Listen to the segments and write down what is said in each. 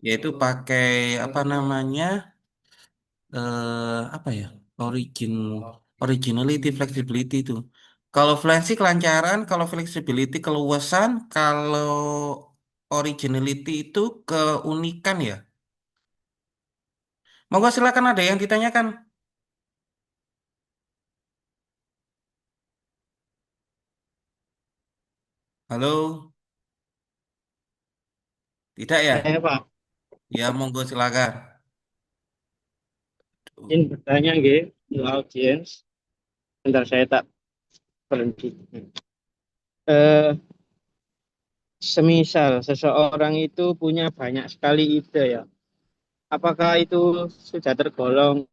yaitu pakai apa namanya apa ya origin originality flexibility itu. Kalau fleksi kelancaran, kalau flexibility keluasan, kalau originality itu keunikan ya. Monggo silakan ada yang ditanyakan. Halo, tidak ya? Pak, Ya monggo silakan. ingin bertanya nggih, audiens. Bentar saya tak berhenti. Eh, Semisal seseorang itu punya banyak sekali ide ya, apakah itu sudah tergolong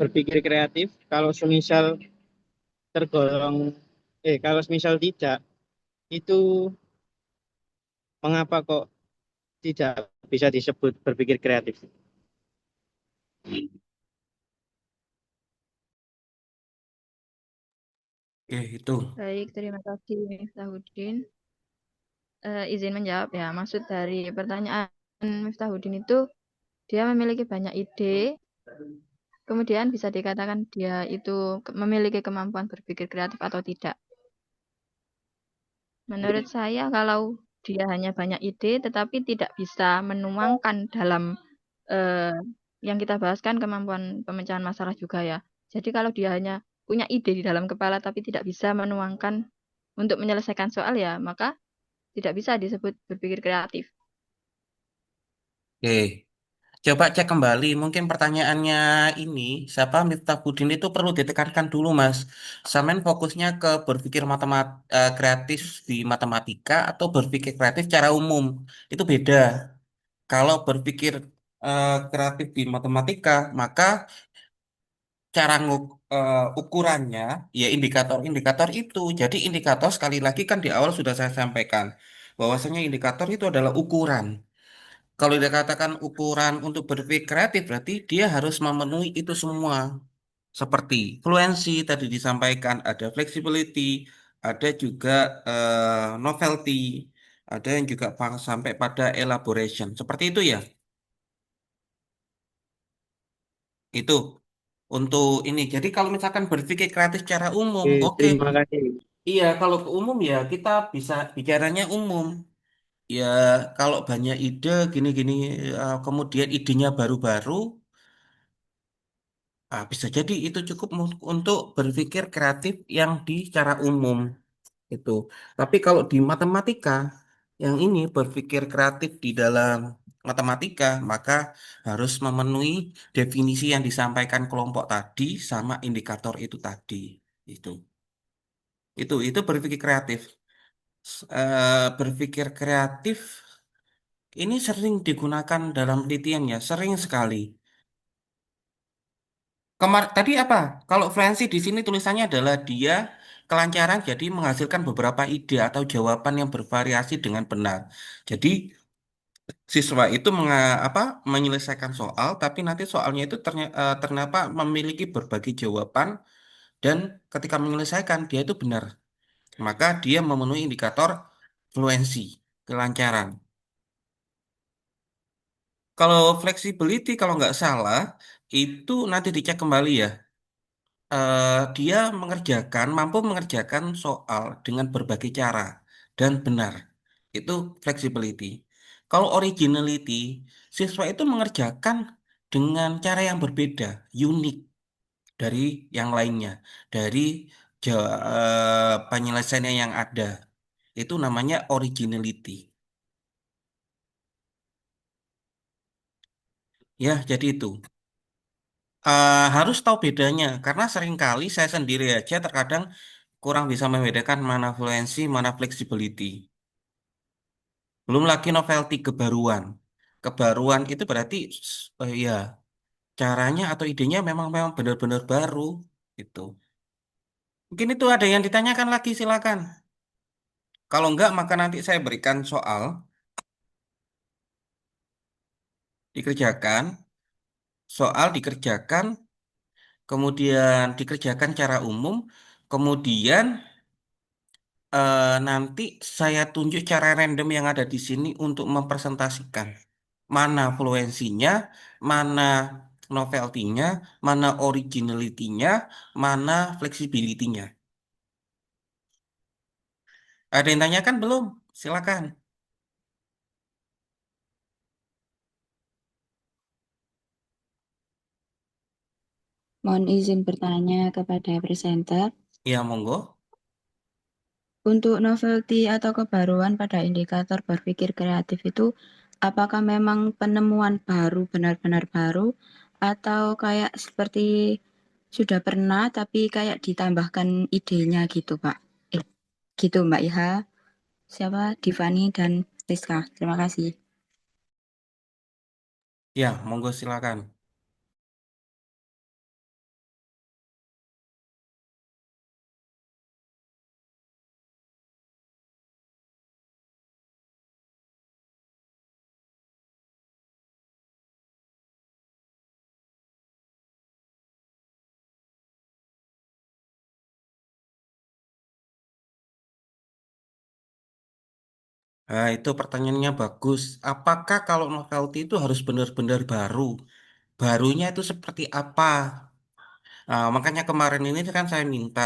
berpikir kreatif? Kalau semisal tergolong, kalau semisal tidak, itu mengapa kok tidak bisa disebut berpikir kreatif? Oke, itu. Baik, terima kasih Miftahudin. Izin menjawab ya, maksud dari pertanyaan Miftahudin itu dia memiliki banyak ide, kemudian bisa dikatakan dia itu memiliki kemampuan berpikir kreatif atau tidak. Menurut saya kalau dia hanya banyak ide tetapi tidak bisa menuangkan dalam eh, yang kita bahas kan kemampuan pemecahan masalah juga ya. Jadi kalau dia hanya punya ide di dalam kepala tapi tidak bisa menuangkan untuk menyelesaikan soal ya, maka tidak bisa disebut berpikir kreatif. Oke. Coba cek kembali, mungkin pertanyaannya ini, siapa Miftah Budin itu perlu ditekankan dulu, Mas. Samen fokusnya ke berpikir kreatif di matematika atau berpikir kreatif secara umum. Itu beda. Kalau berpikir kreatif di matematika, maka ukurannya, ya indikator-indikator itu. Jadi indikator sekali lagi kan di awal sudah saya sampaikan, bahwasanya indikator itu adalah ukuran. Kalau dikatakan ukuran untuk berpikir kreatif, berarti dia harus memenuhi itu semua. Seperti fluency tadi disampaikan, ada flexibility, ada juga novelty, ada yang juga sampai pada elaboration. Seperti itu ya. Itu untuk ini. Jadi kalau misalkan berpikir kreatif secara umum, Oke, oke. terima kasih. Iya, kalau ke umum ya kita bisa bicaranya umum. Ya, kalau banyak ide gini-gini, kemudian idenya baru-baru. Bisa jadi itu cukup untuk berpikir kreatif yang di secara umum itu. Tapi kalau di matematika yang ini berpikir kreatif di dalam matematika, maka harus memenuhi definisi yang disampaikan kelompok tadi sama indikator itu tadi. Itu. Itu berpikir kreatif. Berpikir kreatif ini sering digunakan dalam penelitian ya, sering sekali. Tadi apa? Kalau fluency di sini tulisannya adalah dia kelancaran jadi menghasilkan beberapa ide atau jawaban yang bervariasi dengan benar. Jadi siswa itu menyelesaikan soal, tapi nanti soalnya itu ternyata memiliki berbagai jawaban dan ketika menyelesaikan dia itu benar. Maka dia memenuhi indikator fluency, kelancaran. Kalau flexibility kalau nggak salah itu nanti dicek kembali ya. Dia mampu mengerjakan soal dengan berbagai cara dan benar. Itu flexibility. Kalau originality, siswa itu mengerjakan dengan cara yang berbeda, unik dari yang lainnya, dari penyelesaiannya yang ada. Itu namanya originality. Ya, jadi itu. Harus tahu bedanya, karena seringkali saya sendiri aja terkadang kurang bisa membedakan mana fluency, mana flexibility. Belum lagi novelty kebaruan. Kebaruan itu berarti ya caranya atau idenya memang memang benar-benar baru itu. Mungkin itu ada yang ditanyakan lagi silakan. Kalau enggak maka nanti saya berikan soal dikerjakan, soal dikerjakan, kemudian dikerjakan secara umum, kemudian Nanti saya tunjuk cara random yang ada di sini untuk mempresentasikan mana fluensinya, mana novelty-nya, mana originality-nya, mana flexibility-nya. Ada yang tanyakan belum? Silakan. Mohon izin bertanya kepada presenter. Ya, monggo. Untuk novelty atau kebaruan pada indikator berpikir kreatif itu, apakah memang penemuan baru benar-benar baru, atau kayak seperti sudah pernah tapi kayak ditambahkan idenya gitu, Pak? Eh, gitu, Mbak Iha. Siapa? Divani dan Rizka. Terima kasih. Ya, monggo silakan. Nah, itu pertanyaannya bagus. Apakah kalau novelty itu harus benar-benar baru? Barunya itu seperti apa? Nah, makanya kemarin ini kan saya minta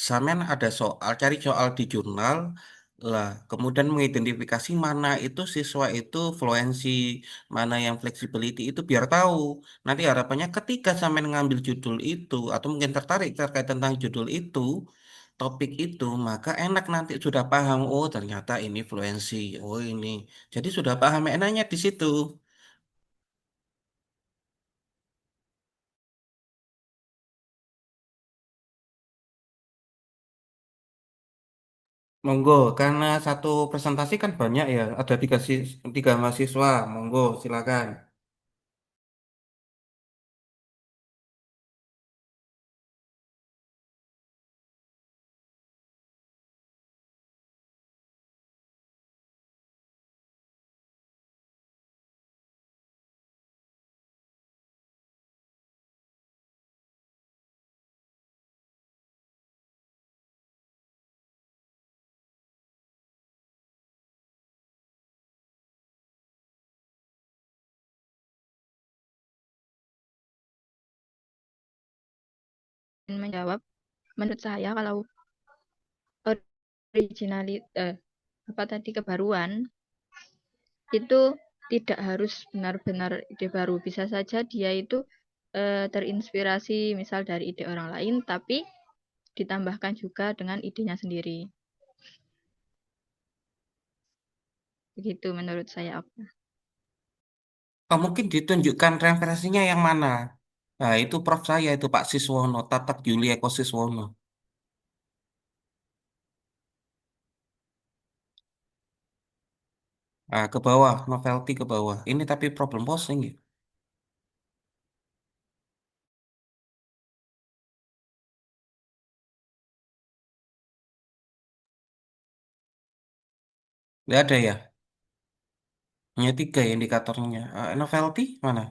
Samen ada soal, cari soal di jurnal lah, kemudian mengidentifikasi mana itu siswa itu fluensi, mana yang flexibility itu biar tahu. Nanti harapannya ketika Samen ngambil judul itu atau mungkin tertarik terkait tentang judul itu, topik itu, maka enak nanti sudah paham. Oh, ternyata ini fluensi. Oh, ini. Jadi sudah paham enaknya di situ. Monggo, karena satu presentasi kan banyak ya, ada tiga mahasiswa. Monggo, silakan. Menjawab, menurut saya kalau originality apa tadi kebaruan itu tidak harus benar-benar ide baru. Bisa saja dia itu terinspirasi misal dari ide orang lain, tapi ditambahkan juga dengan idenya sendiri. Begitu menurut saya. Oh, mungkin ditunjukkan referensinya yang mana. Nah, itu prof saya itu Pak Siswono, Tatak Yuli Eko Siswono. Nah, ke bawah, novelty ke bawah. Ini tapi problem posing ya. Nggak ada ya. Hanya tiga ya indikatornya. Novelty mana?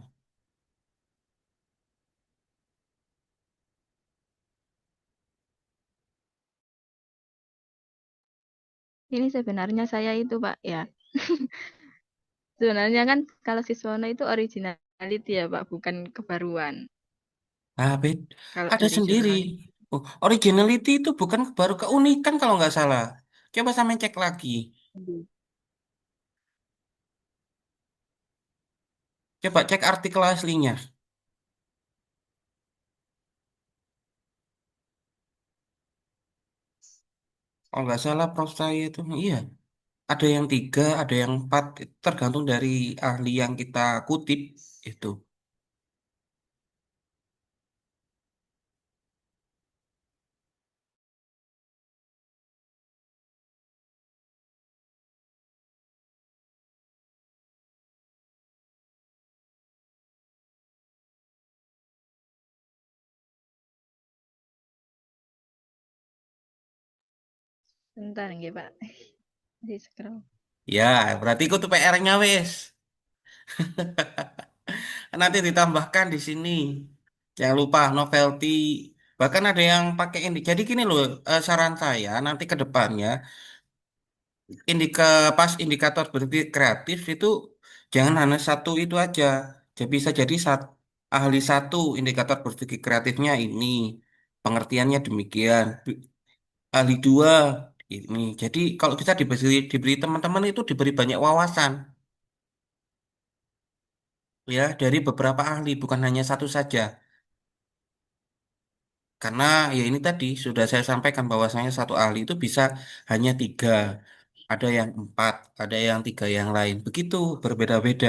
Ini sebenarnya saya itu Pak ya. Sebenarnya kan kalau Siswono itu originality ya Pak, bukan kebaruan. Ah, Kalau ada dari sendiri. jurnal. Oh, originality itu bukan baru keunikan kalau nggak salah. Coba sampai cek lagi. Coba cek artikel aslinya. Kalau nggak salah prof saya itu, iya. Ada yang tiga, ada yang empat. Itu tergantung dari ahli yang kita kutip itu. Bentar nggih Pak. Di scroll. Ya, berarti itu PR-nya wes. Nanti ditambahkan di sini. Jangan lupa novelty. Bahkan ada yang pakai ini. Jadi gini loh, saran saya nanti ke depannya pas indikator berpikir kreatif itu jangan hanya satu itu aja. Jadi bisa jadi ahli satu indikator berpikir kreatifnya ini, pengertiannya demikian. Ahli dua ini. Jadi kalau kita diberi teman-teman itu diberi banyak wawasan ya dari beberapa ahli bukan hanya satu saja. Karena ya ini tadi sudah saya sampaikan bahwasanya satu ahli itu bisa hanya tiga, ada yang empat, ada yang tiga yang lain. Begitu berbeda-beda.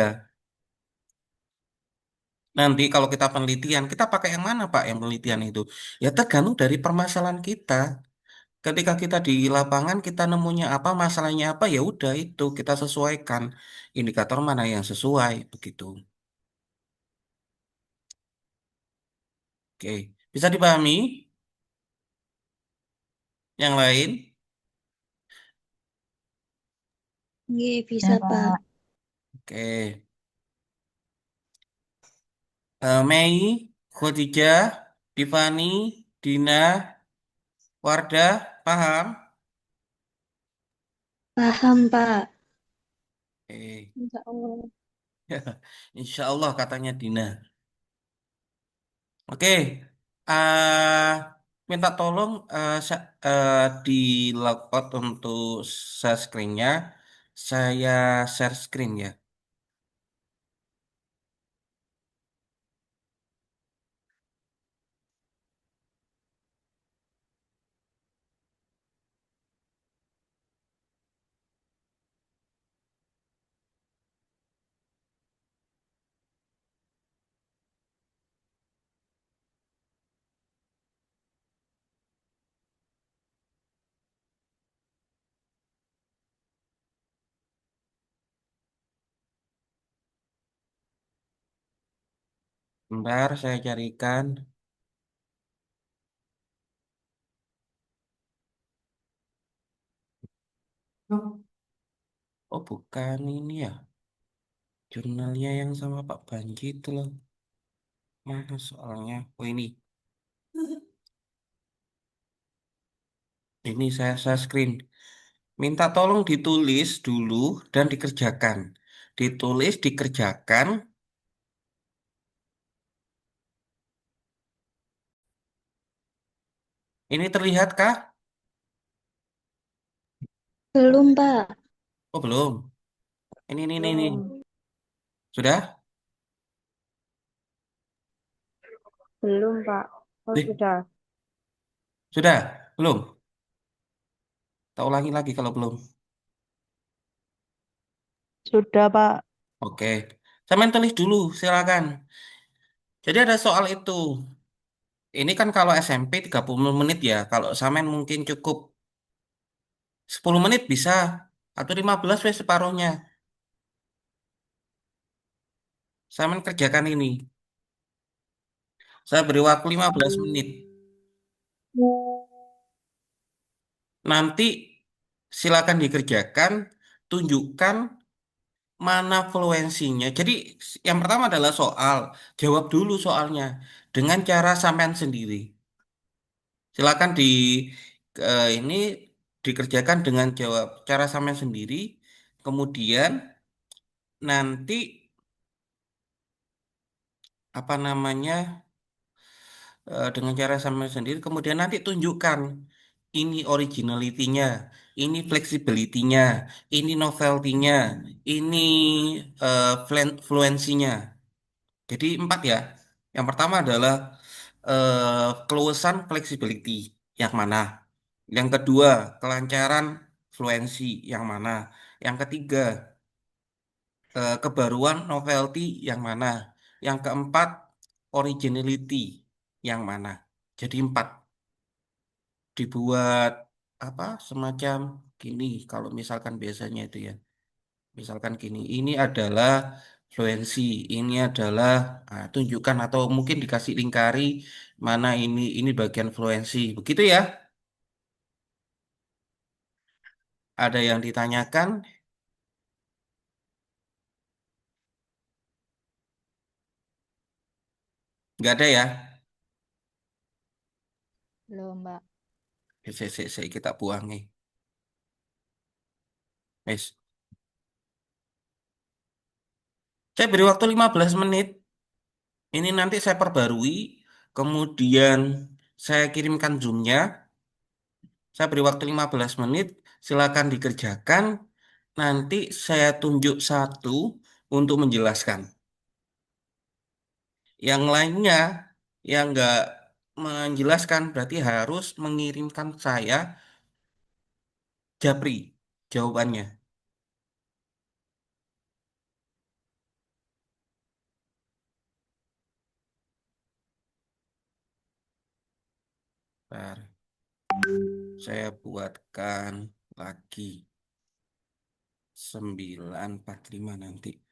Nanti kalau kita penelitian, kita pakai yang mana Pak yang penelitian itu? Ya tergantung dari permasalahan kita. Ketika kita di lapangan kita nemunya apa, masalahnya apa, ya udah itu kita sesuaikan indikator mana yang sesuai begitu. Oke, bisa dipahami? Yang lain? Nggih, Ya, bisa, Pak. Pak. Oke. Mei, Khadijah, Tiffany, Dina, Wardah, paham? Paham, Pak. Eh, Insya Allah. Insya Allah katanya Dina. Oke, ah minta tolong di logout untuk share screen-nya. Saya share screen ya. Bentar, saya carikan. Oh, bukan ini ya. Jurnalnya yang sama Pak Banji itu loh. Mana soalnya? Oh ini. Ini saya screen. Minta tolong ditulis dulu dan dikerjakan. Ditulis, dikerjakan. Ini terlihatkah? Belum, Pak. Oh, belum. Ini. Belum. Sudah? Belum, Pak. Oh, Eh, sudah. sudah? Belum? Tak ulangi lagi kalau belum. Sudah, Pak. Oke. Saya tulis dulu, silakan. Jadi ada soal itu. Ini kan kalau SMP 30 menit ya. Kalau Samen mungkin cukup 10 menit bisa. Atau 15 wes separuhnya. Samen kerjakan ini. Saya beri waktu 15 menit. Nanti silakan dikerjakan. Tunjukkan mana fluensinya. Jadi yang pertama adalah soal. Jawab dulu soalnya. Dengan cara sampean sendiri. Silakan ini dikerjakan dengan jawab cara sampean sendiri. Kemudian nanti apa namanya dengan cara sampean sendiri. Kemudian nanti tunjukkan ini originality-nya, ini flexibility-nya, ini novelty-nya, ini fluency-nya. Jadi empat ya. Yang pertama adalah keluasan flexibility yang mana? Yang kedua, kelancaran fluensi yang mana? Yang ketiga, kebaruan novelty yang mana? Yang keempat, originality yang mana? Jadi empat dibuat apa semacam gini kalau misalkan biasanya itu ya. Misalkan gini, ini adalah fluensi, ini adalah tunjukkan atau mungkin dikasih lingkari mana ini bagian fluensi. Begitu ya? Ada yang ditanyakan? Nggak ada ya? Belum, Mbak. Kita buangi. Wes. Saya beri waktu 15 menit. Ini nanti saya perbarui, kemudian saya kirimkan Zoom-nya. Saya beri waktu 15 menit, silakan dikerjakan. Nanti saya tunjuk satu untuk menjelaskan. Yang lainnya yang nggak menjelaskan berarti harus mengirimkan saya japri jawabannya. Bentar, saya buatkan lagi 945 nanti.